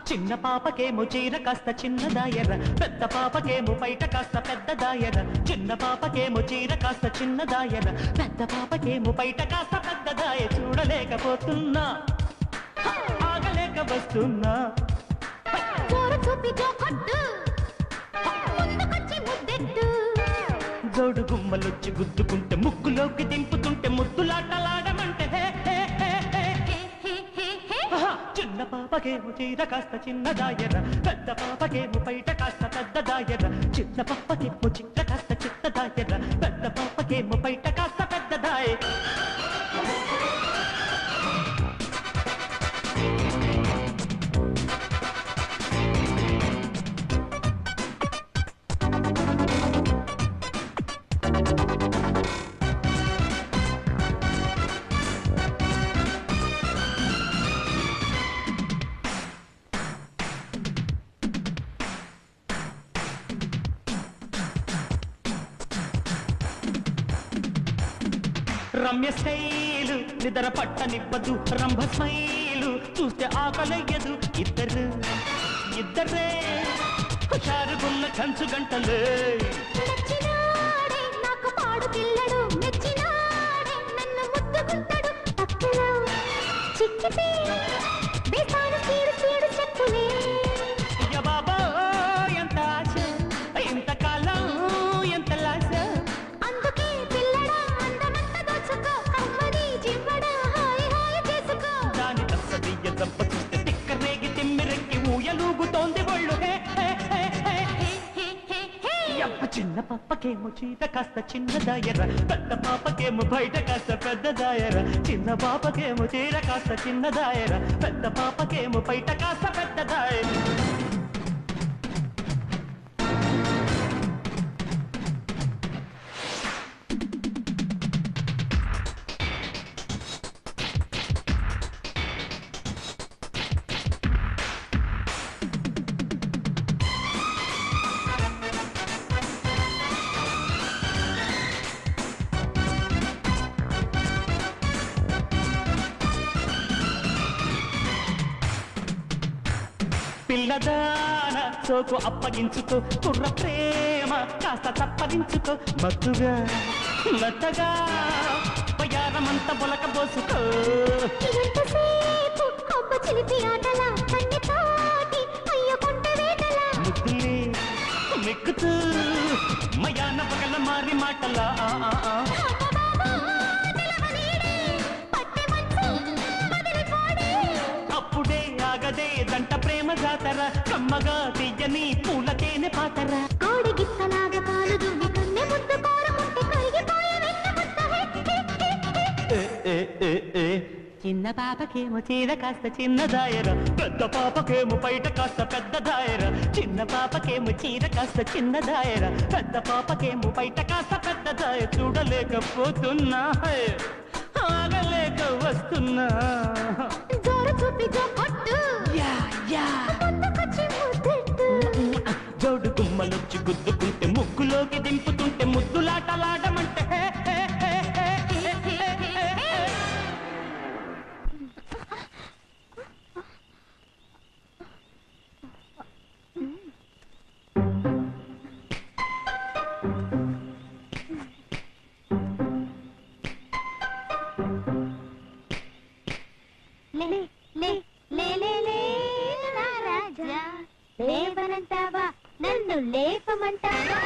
చిన్న పాపకేమో చీర కాస్త చిన్నదాయర, పెద్ద పాపకేమో బయట కాస్త పెద్దదాయర. చిన్న పాపకేమో చీర కాస్త చిన్నదాయర, పెద్ద పాపకేమో బయట కాస్త పెద్దదాయ. చూడలేకపోతున్నా, ఆగలేక వస్తున్నా. జోడు గుమ్మలొచ్చి గుద్దుకుంటే, ముగ్గులోకి దింపుతుంటే, ముద్దులాటలాడమంటే చిన్న పాపకేమో చీర కాస్త చిన్నదాయర, పెద్ద పాపకేమో బయట కాస్త పెద్దదాయర. చిన్న పాపకేమో చీర కాస్త చిన్నదాయర, పెద్ద పాపకేమో బయట కాస్త పెద్దదాయ. రమ్య స్టైలు నిద్ర పట్టనివ్వదు, రంభ స్మైలు చూస్తే ఆకలయ్యదు. ఇద్దరే హుషారుగున్న కంచు గంటలే. నాకు పాడు పిల్లడు మెచ్చినాడే, నన్ను ముద్దుకుంటాడు పక్కలో చిక్కితే బేసాడు చీడు చీడు చెప్పులే. బాబా ఎంత ఆశ, ఇంతకాలం ఎంత లాస. అందుకే పిల్లడా అందమంత దోచుకో, అమ్మని జివ్వడా హాయి హాయి చేసుకో. దాని తప్పదియ్య దప్ప చూస్తే తిక్క రేగి తిమ్మిరెక్కి ఊయలూగుతోంది ఒళ్ళు. చిన్న పాపకేమో చీర కాస్త చిన్నదాయర, పెద్ద పాపకేమో బయట కాస్త పెద్దదాయర. చిన్న పాపకేమో చీర కాస్త చిన్నదాయర, పెద్ద పాపకేమో బయట కాస్త పెద్దదాయర. పిల్లదాన సోకు అప్పగించుకో, కుర్ర ప్రేమ కాస్త తప్పరించుకో. మత్తుగా మెత్తగా పయారమంత బొలక బోసుకో. ముద్దులే మెక్కుతూ మయాన పగల మారి మాటలా. అప్పుడే ఆగదే దంట ప్రేమ జాతర, కమ్మగా తీయని పూల తేనె పాతర. కోడి గిత్తలాగా పాలు దువ్వి కన్నె ముద్దు కోరముంటే కరిగిపోయే వెన్న ముద్ద. చిన్న పాపకేమో చీర కాస్త చిన్నదాయర, పెద్ద పాపకేమో బయట కాస్త పెద్దదాయర. చిన్న పాపకేమో చీర కాస్త చిన్నదాయర, పెద్ద పాపకేమో బయట కాస్త పెద్దదాయ. చూడలేకపోతున్నా, ఆగలేక వస్తున్నా. జోడు గుమ్మలొచ్చి గుద్దుకుంటే, ముగ్గులోకి దింపుతుంటే, ముద్దులాటలాడమంటే లేవనంటావా, నన్ను లేపమంటావా?